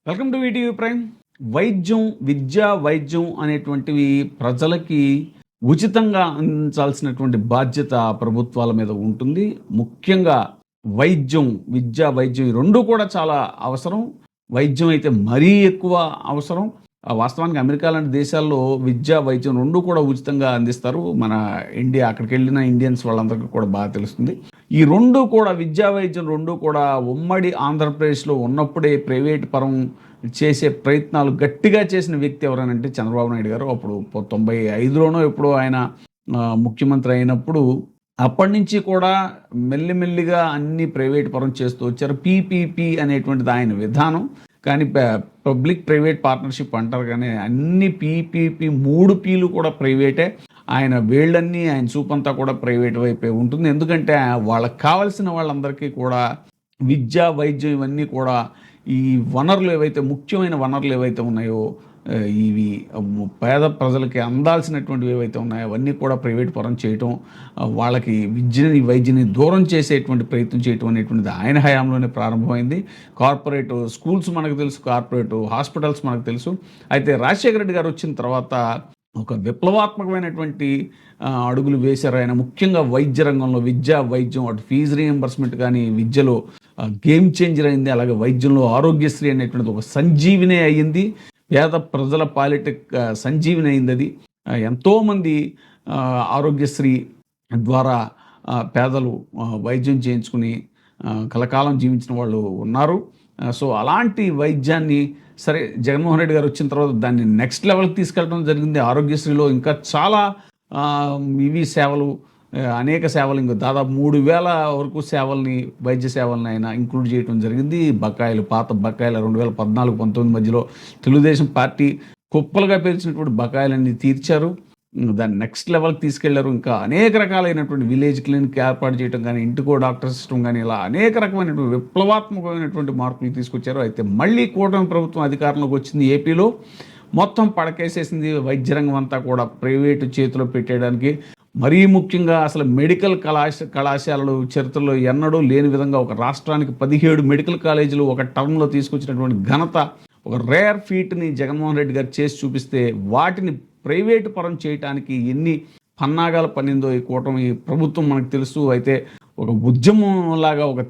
Welcome to VTV prime. వైద్యం అనేటువంటివి ప్రజలకి ఉచితంగా అందించాల్సినటువంటి బాధ్యత ప్రభుత్వాల మీద ఉంటుంది. ముఖ్యంగా వైద్యం ఈ రెండు కూడా చాలా అవసరం. వైద్యం అయితే మరీ ఎక్కువ అవసరం. వాస్తవానికి అమెరికా లాంటి దేశాల్లో వైద్యం రెండు కూడా ఉచితంగా అందిస్తారు. మన ఇండియా అక్కడికి వెళ్ళిన ఇండియన్స్ వాళ్ళందరికీ కూడా బాగా తెలుస్తుంది. ఈ రెండు కూడా వైద్యం రెండు కూడా ఉమ్మడి ఆంధ్రప్రదేశ్లో ఉన్నప్పుడే ప్రైవేట్ పరం చేసే ప్రయత్నాలు గట్టిగా చేసిన వ్యక్తి ఎవరనంటే చంద్రబాబు నాయుడు గారు. అప్పుడు 95లోనో ఎప్పుడో ఆయన ముఖ్యమంత్రి అయినప్పుడు అప్పటి నుంచి కూడా మెల్లిమెల్లిగా అన్ని ప్రైవేట్ పరం చేస్తూ వచ్చారు. పీపీపీ అనేటువంటిది ఆయన విధానం. కానీ పబ్లిక్ ప్రైవేట్ పార్ట్నర్షిప్ అంటారు, కానీ అన్ని పీపీపీ 3 పీలు కూడా ప్రైవేటే. ఆయన వేళ్ళన్నీ ఆయన చూపంతా కూడా ప్రైవేట్ వైపే ఉంటుంది. ఎందుకంటే వాళ్ళకి కావాల్సిన వాళ్ళందరికీ కూడా వైద్యం ఇవన్నీ కూడా ఈ వనరులు ఏవైతే ముఖ్యమైన వనరులు ఏవైతే ఉన్నాయో, ఇవి పేద ప్రజలకి అందాల్సినటువంటివి ఏవైతే ఉన్నాయో అవన్నీ కూడా ప్రైవేట్ పరం చేయటం, వాళ్ళకి వైద్యని దూరం చేసేటువంటి ప్రయత్నం చేయటం అనేటువంటిది ఆయన హయాంలోనే ప్రారంభమైంది. కార్పొరేట్ స్కూల్స్ మనకు తెలుసు, కార్పొరేట్ హాస్పిటల్స్ మనకు తెలుసు. అయితే రాజశేఖర రెడ్డి గారు వచ్చిన తర్వాత ఒక విప్లవాత్మకమైనటువంటి అడుగులు వేశారు ఆయన. ముఖ్యంగా వైద్య రంగంలో వైద్యం అటు ఫీజు రీఎంబర్స్మెంట్ కానీ విద్యలో గేమ్ చేంజర్ అయింది. అలాగే వైద్యంలో ఆరోగ్యశ్రీ అనేటువంటిది ఒక సంజీవినే అయ్యింది. పేద ప్రజల పాలిటిక్ సంజీవిని అయింది అది. ఎంతోమంది ఆరోగ్యశ్రీ ద్వారా పేదలు వైద్యం చేయించుకుని కలకాలం జీవించిన వాళ్ళు ఉన్నారు. సో అలాంటి వైద్యాన్ని సరే జగన్మోహన్ రెడ్డి గారు వచ్చిన తర్వాత దాన్ని నెక్స్ట్ లెవెల్కి తీసుకెళ్ళడం జరిగింది. ఆరోగ్యశ్రీలో ఇంకా చాలా సేవలు, అనేక సేవలు, ఇంకా దాదాపు 3000 వరకు వైద్య సేవల్ని ఆయన ఇంక్లూడ్ చేయడం జరిగింది. పాత బకాయిలు 2014-19 మధ్యలో తెలుగుదేశం పార్టీ కుప్పలుగా పేర్చినటువంటి బకాయిలన్నీ తీర్చారు. దాన్ని నెక్స్ట్ లెవెల్కి తీసుకెళ్లారు. ఇంకా అనేక రకాలైనటువంటి విలేజ్ క్లినిక్ ఏర్పాటు చేయడం కానీ, ఇంటికో డాక్టర్ సిస్టమ్ కానీ, ఇలా అనేక రకమైనటువంటి విప్లవాత్మకమైనటువంటి మార్పులు తీసుకొచ్చారు. అయితే మళ్ళీ కూటమి ప్రభుత్వం అధికారంలోకి వచ్చింది. ఏపీలో మొత్తం పడకేసేసింది. వైద్య రంగం అంతా కూడా ప్రైవేటు చేతిలో పెట్టేయడానికి, మరీ ముఖ్యంగా అసలు మెడికల్ కళాశాలలు చరిత్రలో ఎన్నడూ లేని విధంగా ఒక రాష్ట్రానికి 17 మెడికల్ కాలేజీలు ఒక టర్మ్లో తీసుకొచ్చినటువంటి ఘనత, ఒక రేర్ ఫీట్ని జగన్మోహన్ రెడ్డి గారు చేసి చూపిస్తే వాటిని ప్రైవేటు పరం చేయడానికి ఎన్ని పన్నాగాలు పన్నిందో ఈ కూటమి ప్రభుత్వం మనకు తెలుసు. అయితే ఒక ఉద్యమం లాగా ఒక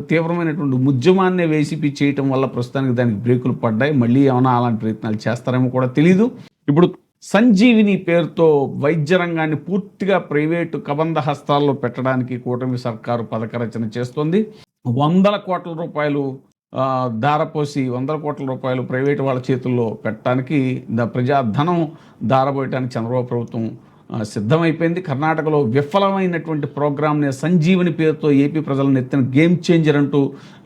తీవ్రమైనటువంటి ఉద్యమాన్నే వేసిపి చేయటం వల్ల ప్రస్తుతానికి దానికి బ్రేకులు పడ్డాయి. మళ్ళీ ఏమైనా అలాంటి ప్రయత్నాలు చేస్తారేమో కూడా తెలీదు. ఇప్పుడు సంజీవిని పేరుతో వైద్య రంగాన్ని పూర్తిగా ప్రైవేటు కబంధ హస్తాల్లో పెట్టడానికి కూటమి సర్కారు పథక రచన చేస్తోంది. 100 కోట్ల రూపాయలు ధారపోసి 100 కోట్ల రూపాయలు ప్రైవేటు వాళ్ళ చేతుల్లో పెట్టడానికి, ప్రజాధనం ధారపోయటానికి చంద్రబాబు ప్రభుత్వం సిద్ధమైపోయింది. కర్ణాటకలో విఫలమైనటువంటి ప్రోగ్రామ్ని సంజీవని పేరుతో ఏపీ ప్రజలను ఎత్తిన గేమ్ చేంజర్ అంటూ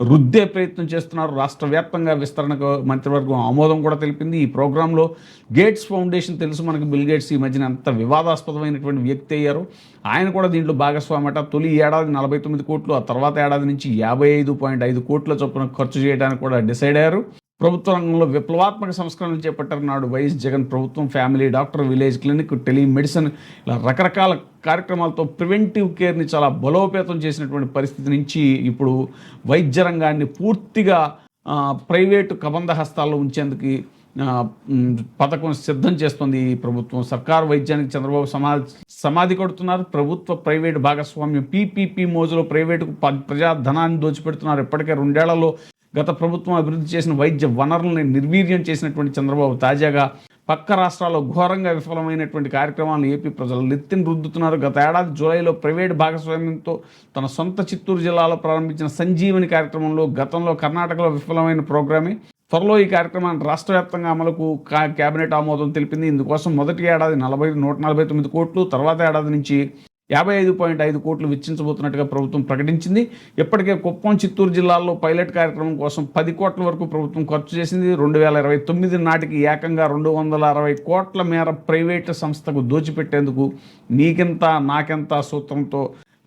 రుద్దే ప్రయత్నం చేస్తున్నారు. రాష్ట్ర వ్యాప్తంగా విస్తరణకు మంత్రివర్గం ఆమోదం కూడా తెలిపింది. ఈ ప్రోగ్రాంలో గేట్స్ ఫౌండేషన్ తెలుసు మనకు, బిల్ గేట్స్ ఈ మధ్యన అంత వివాదాస్పదమైనటువంటి వ్యక్తి అయ్యారు. ఆయన కూడా దీంట్లో భాగస్వామట. తొలి ఏడాది 49 కోట్లు, ఆ తర్వాత ఏడాది నుంచి 55.5 కోట్ల చొప్పున ఖర్చు చేయడానికి కూడా డిసైడ్ అయ్యారు. ప్రభుత్వ రంగంలో విప్లవాత్మక సంస్కరణలు చేపట్టారు నాడు వైఎస్ జగన్ ప్రభుత్వం. Family doctor, village clinic, telemedicine, ఇలా రకరకాల కార్యక్రమాలతో ప్రివెంటివ్ కేర్ని చాలా బలోపేతం చేసినటువంటి పరిస్థితి నుంచి ఇప్పుడు వైద్య రంగాన్ని పూర్తిగా ప్రైవేటు కబంధ హస్తాల్లో ఉంచేందుకు పథకం సిద్ధం చేస్తుంది ఈ ప్రభుత్వం. సర్కారు వైద్యానికి చంద్రబాబు సమాధి కొడుతున్నారు. ప్రభుత్వ ప్రైవేటు భాగస్వామ్యం పీపీపీ మోజులో ప్రైవేటుకు ప్రజాధనాన్ని దోచిపెడుతున్నారు. ఇప్పటికే 2 ఏళ్లలో గత ప్రభుత్వం అభివృద్ధి చేసిన వైద్య వనరుల్ని నిర్వీర్యం చేసినటువంటి చంద్రబాబు తాజాగా పక్క రాష్ట్రాల్లో ఘోరంగా విఫలమైనటువంటి కార్యక్రమాలను ఏపీ ప్రజలు నెత్తిన రుద్దుతున్నారు. గత ఏడాది జూలైలో ప్రైవేటు భాగస్వామ్యంతో తన సొంత చిత్తూరు జిల్లాలో ప్రారంభించిన సంజీవని కార్యక్రమంలో గతంలో కర్ణాటకలో విఫలమైన ప్రోగ్రామే. త్వరలో ఈ కార్యక్రమాన్ని రాష్ట్ర వ్యాప్తంగా అమలుకు కేబినెట్ ఆమోదం తెలిపింది. ఇందుకోసం మొదటి ఏడాది 149 కోట్లు, తర్వాత ఏడాది నుంచి 55.5 కోట్లు వెచ్చించబోతున్నట్టుగా ప్రభుత్వం ప్రకటించింది. ఇప్పటికే కుప్పం, చిత్తూరు జిల్లాల్లో పైలట్ కార్యక్రమం కోసం 10 కోట్ల వరకు ప్రభుత్వం ఖర్చు చేసింది. 2029 నాటికి ఏకంగా 260 కోట్ల మేర ప్రైవేటు సంస్థకు దోచిపెట్టేందుకు నీకెంత నాకెంత సూత్రంతో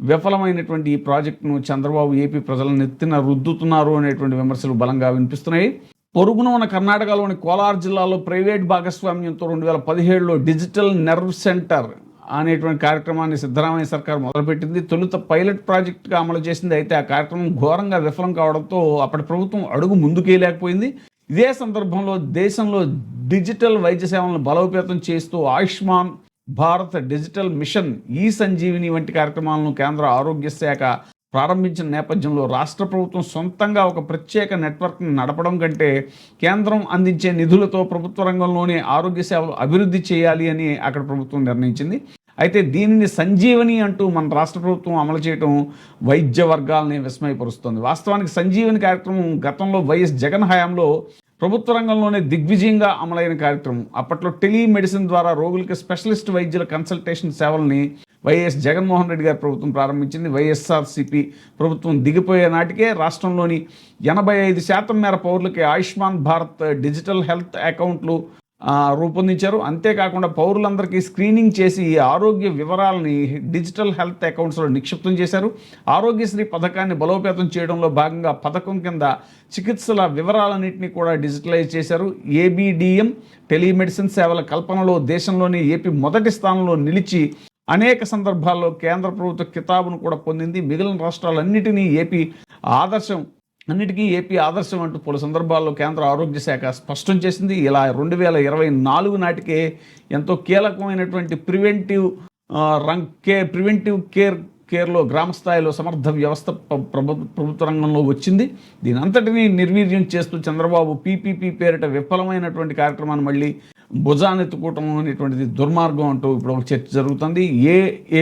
విఫలమైనటువంటి ఈ ప్రాజెక్టును చంద్రబాబు ఏపీ ప్రజలను ఎత్తిన రుద్దుతున్నారు అనేటువంటి విమర్శలు బలంగా వినిపిస్తున్నాయి. పొరుగున ఉన్న కర్ణాటకలోని కోలార్ జిల్లాలో ప్రైవేట్ భాగస్వామ్యంతో 2017లో డిజిటల్ నెర్వ్ సెంటర్ అనేటువంటి కార్యక్రమాన్ని సిద్ధరామయ్య సర్కార్ మొదలుపెట్టింది. తొలుత పైలట్ ప్రాజెక్టుగా అమలు చేసింది. అయితే ఆ కార్యక్రమం ఘోరంగా విఫలం కావడంతో అప్పటి ప్రభుత్వం అడుగు ముందుకేయలేకపోయింది. ఇదే సందర్భంలో దేశంలో డిజిటల్ వైద్య సేవలను బలోపేతం చేస్తూ ఆయుష్మాన్ భారత్ డిజిటల్ మిషన్ ఈ సంజీవిని వంటి కార్యక్రమాలను కేంద్ర ఆరోగ్య శాఖ ప్రారంభించిన నేపథ్యంలో రాష్ట్ర ప్రభుత్వం సొంతంగా ఒక ప్రత్యేక నెట్వర్క్ని నడపడం కంటే కేంద్రం అందించే నిధులతో ప్రభుత్వ రంగంలోనే ఆరోగ్య సేవలు అభివృద్ధి చేయాలి అని అక్కడ ప్రభుత్వం నిర్ణయించింది. అయితే దీనిని సంజీవని అంటూ మన రాష్ట్ర ప్రభుత్వం అమలు చేయడం వైద్య వర్గాలని విస్మయపరుస్తుంది. వాస్తవానికి సంజీవని కార్యక్రమం గతంలో వైఎస్ జగన్ హయాంలో ప్రభుత్వ రంగంలోనే దిగ్విజయంగా అమలైన కార్యక్రమం. అప్పట్లో టెలిమెడిసిన్ ద్వారా రోగులకి స్పెషలిస్ట్ వైద్యుల కన్సల్టేషన్ సేవల్ని వైఎస్ జగన్మోహన్ రెడ్డి గారి ప్రభుత్వం ప్రారంభించింది. వైఎస్ఆర్సీపీ ప్రభుత్వం దిగిపోయే నాటికే రాష్ట్రంలోని 85% మేర పౌరులకి ఆయుష్మాన్ భారత్ డిజిటల్ హెల్త్ అకౌంట్లు రూపొందించారు. అంతేకాకుండా పౌరులందరికీ స్క్రీనింగ్ చేసి ఆరోగ్య వివరాలని డిజిటల్ హెల్త్ అకౌంట్స్లో నిక్షిప్తం చేశారు. ఆరోగ్యశ్రీ పథకాన్ని బలోపేతం చేయడంలో భాగంగా పథకం కింద చికిత్సల వివరాలన్నింటినీ కూడా డిజిటలైజ్ చేశారు. ఏబిడిఎం టెలిమెడిసిన్ సేవల కల్పనలో దేశంలోని ఏపీ మొదటి స్థానంలో నిలిచి అనేక సందర్భాల్లో కేంద్ర ప్రభుత్వ కితాబును కూడా పొందింది. మిగిలిన రాష్ట్రాలన్నిటినీ ఏపీ ఆదర్శం అంటూ పలు సందర్భాల్లో కేంద్ర ఆరోగ్య శాఖ స్పష్టం చేసింది. ఇలా 2024 నాటికే ఎంతో కీలకమైనటువంటి ప్రివెంటివ్ కేర్లో గ్రామ స్థాయిలో సమర్థ వ్యవస్థ ప్రభుత్వ రంగంలో వచ్చింది. దీని అంతటినీ నిర్వీర్యం చేస్తూ చంద్రబాబు పీపీపీ పేరిట విఫలమైనటువంటి కార్యక్రమాన్ని మళ్ళీ భుజానెత్తుకోవటం అనేటువంటిది దుర్మార్గం అంటూ ఇప్పుడు ఒక చర్చ జరుగుతుంది.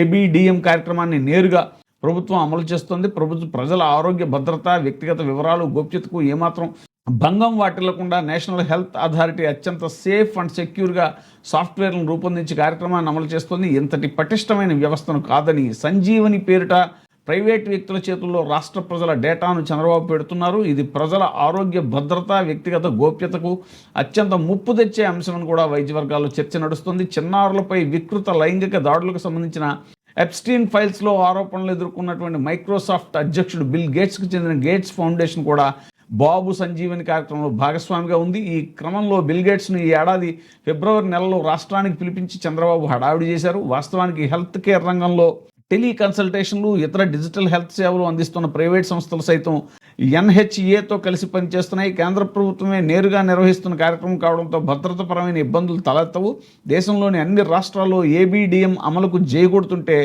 ఏబిడిఎం కార్యక్రమాన్ని నేరుగా ప్రభుత్వం అమలు చేస్తుంది. ప్రజల ఆరోగ్య భద్రత, వ్యక్తిగత వివరాలు, గోప్యతకు ఏమాత్రం భంగం వాటిల్లకుండా నేషనల్ హెల్త్ అథారిటీ అత్యంత సేఫ్ అండ్ సెక్యూర్గా సాఫ్ట్వేర్లను రూపొందించి కార్యక్రమాన్ని అమలు చేస్తుంది. ఇంతటి పటిష్టమైన వ్యవస్థను కాదని సంజీవని పేరిట ప్రైవేట్ వ్యక్తుల చేతుల్లో రాష్ట్ర ప్రజల డేటాను చంద్రబాబు పెడుతున్నారు. ఇది ప్రజల ఆరోగ్య భద్రత, వ్యక్తిగత గోప్యతకు అత్యంత ముప్పు తెచ్చే అంశమని కూడా వైద్య వర్గాల్లో చర్చ నడుస్తుంది. చిన్నారులపై వికృత లైంగిక దాడులకు సంబంధించిన ఎప్స్టీన్ ఫైల్స్లో ఆరోపణలు ఎదుర్కొన్నటువంటి మైక్రోసాఫ్ట్ అధ్యక్షుడు బిల్ గేట్స్కు చెందిన గేట్స్ ఫౌండేషన్ కూడా బాబు సంజీవని కార్యక్రమంలో భాగస్వామిగా ఉంది. ఈ క్రమంలో బిల్ గేట్స్ను ఈ ఏడాది ఫిబ్రవరి నెలలో రాష్ట్రానికి పిలిపించి చంద్రబాబు హడావిడి చేశారు. వాస్తవానికి హెల్త్ కేర్ రంగంలో టెలికన్సల్టేషన్లు, ఇతర డిజిటల్ హెల్త్ సేవలు అందిస్తున్న ప్రైవేట్ సంస్థలు సైతం ఎన్హెచ్ఏతో కలిసి పనిచేస్తున్నాయి. కేంద్ర ప్రభుత్వమే నేరుగా నిర్వహిస్తున్న కార్యక్రమం కావడంతో భద్రతాపరమైన ఇబ్బందులు తలెత్తవు. దేశంలోని అన్ని రాష్ట్రాల్లో ఏబిడిఎం అమలుకు జయకొడుతుంటే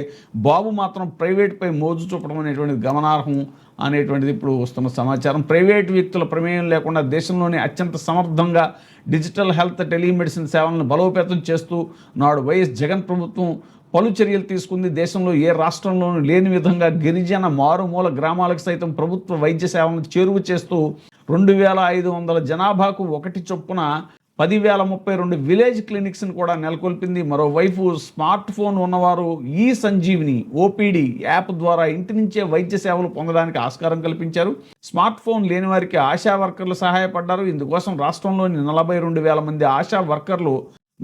బాబు మాత్రం ప్రైవేట్పై మోజు చూపడం అనేటువంటిది గమనార్హం అనేటువంటిది ఇప్పుడు వస్తున్న సమాచారం. ప్రైవేట్ వ్యక్తుల ప్రమేయం లేకుండా దేశంలోని అత్యంత సమర్థంగా డిజిటల్ హెల్త్ టెలిమెడిసిన్ సేవలను బలోపేతం చేస్తూ నాడు వైఎస్ జగన్ ప్రభుత్వం పలు చర్యలు తీసుకుంది. దేశంలో ఏ రాష్ట్రంలోనూ లేని విధంగా గిరిజన మారుమూల గ్రామాలకు సైతం ప్రభుత్వ వైద్య సేవలను చేరువ చేస్తూ 2500 జనాభాకు ఒకటి చొప్పున 10,032 విలేజ్ క్లినిక్స్ని కూడా నెలకొల్పింది. మరోవైపు స్మార్ట్ ఫోన్ ఉన్నవారు ఈ సంజీవిని ఓపీడీ యాప్ ద్వారా ఇంటి నుంచే వైద్య సేవలు పొందడానికి ఆస్కారం కల్పించారు. స్మార్ట్ ఫోన్ లేని వారికి ఆశా వర్కర్లు సహాయపడ్డారు. ఇందుకోసం రాష్ట్రంలోని 42,000 మంది ఆశా వర్కర్లు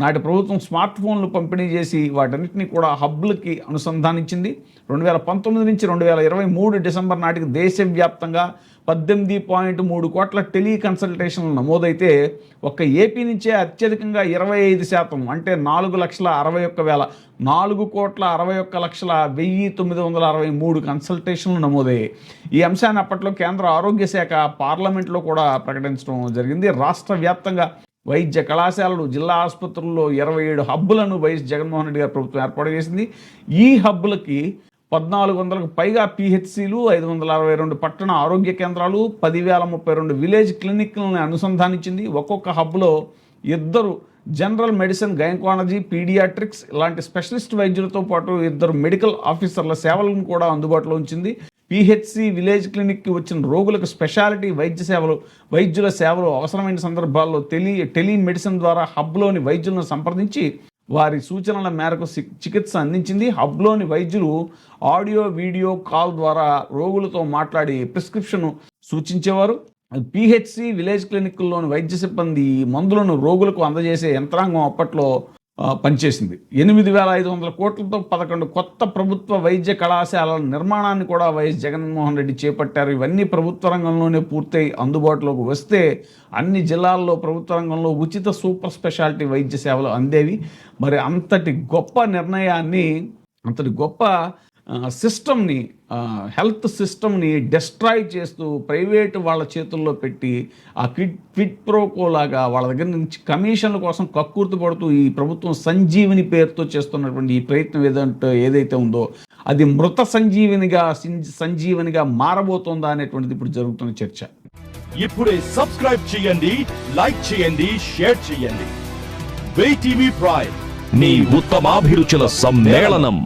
నాటి ప్రభుత్వం స్మార్ట్ ఫోన్లు పంపిణీ చేసి వాటన్నిటినీ కూడా హబ్లకి అనుసంధానించింది. 2019 నుంచి 2023 డిసెంబర్ నాటికి దేశవ్యాప్తంగా 18.3 కోట్ల టెలికన్సల్టేషన్లు నమోదైతే ఒక్క ఏపీ నుంచే అత్యధికంగా 25% అంటే 4,61,000 4,61,1,963 కన్సల్టేషన్లు నమోదయ్యాయి. ఈ అంశాన్ని అప్పట్లో కేంద్ర ఆరోగ్య శాఖ పార్లమెంట్లో కూడా ప్రకటించడం జరిగింది. రాష్ట్ర వ్యాప్తంగా వైద్య కళాశాలలు, జిల్లా ఆసుపత్రుల్లో 27 హబ్బులను వైఎస్ జగన్మోహన్ రెడ్డి గారి ప్రభుత్వం ఏర్పాటు చేసింది. ఈ హబ్బులకి 1,400కు పైగా పిహెచ్సిలు, 562 పట్టణ ఆరోగ్య కేంద్రాలు, 10,032 విలేజ్ క్లినిక్లను అనుసంధానించింది. ఒక్కొక్క హబ్లో 2 జనరల్ మెడిసిన్, గైనకాలజీ, పీడియాట్రిక్స్ ఇలాంటి స్పెషలిస్ట్ వైద్యులతో పాటు 2 మెడికల్ ఆఫీసర్ల సేవలను కూడా అందుబాటులో ఉంచింది. పిహెచ్సి, విలేజ్ క్లినిక్కి వచ్చిన రోగులకు స్పెషాలిటీ వైద్యుల సేవలు అవసరమైన సందర్భాల్లో టెలిమెడిసిన్ ద్వారా హబ్లోని వైద్యులను సంప్రదించి వారి సూచనల మేరకు చికిత్స అందించింది. హబ్లోని వైద్యులు ఆడియో, వీడియో కాల్ ద్వారా రోగులతో మాట్లాడి ప్రిస్క్రిప్షన్ సూచించేవారు. పిహెచ్సి, విలేజ్ క్లినిక్ల్లోని వైద్య సిబ్బంది మందులను రోగులకు అందజేసే యంత్రాంగం అప్పట్లో పనిచేసింది. 8,500 కోట్లతో 11 కొత్త ప్రభుత్వ వైద్య కళాశాలల నిర్మాణాన్ని కూడా వైఎస్ జగన్మోహన్ రెడ్డి చేపట్టారు. ఇవన్నీ ప్రభుత్వ రంగంలోనే పూర్తయి అందుబాటులోకి వస్తే అన్ని జిల్లాల్లో ప్రభుత్వ రంగంలో ఉచిత సూపర్ స్పెషాలిటీ వైద్య సేవలు అందేవి. మరి అంతటి గొప్ప నిర్ణయాన్ని, అంతటి గొప్ప సిస్టమ్ని, హెల్త్ సిస్టమ్ని డిస్ట్రాయ్ చేస్తూ ప్రైవేట్ వాళ్ళ చేతుల్లో పెట్టి ఆ క్విడ్ ప్రోకో లాగా వాళ్ళ దగ్గర నుంచి కమిషన్ల కోసం కక్కుర్తి పడుతూ ఈ ప్రభుత్వం సంజీవిని పేరుతో చేస్తున్నటువంటి ఈ ప్రయత్నం ఏదైతే ఉందో అది మృత సంజీవనిగా మారబోతోందా అనేటువంటిది ఇప్పుడు జరుగుతున్న చర్చ. ఇప్పుడే సబ్స్క్రైబ్ చేయండి, లైక్ చేయండి, షేర్ చేయండి. వే టీవీ ప్రైమ్, నీ ఉత్తమాభిరుచుల సమ్మేళనం.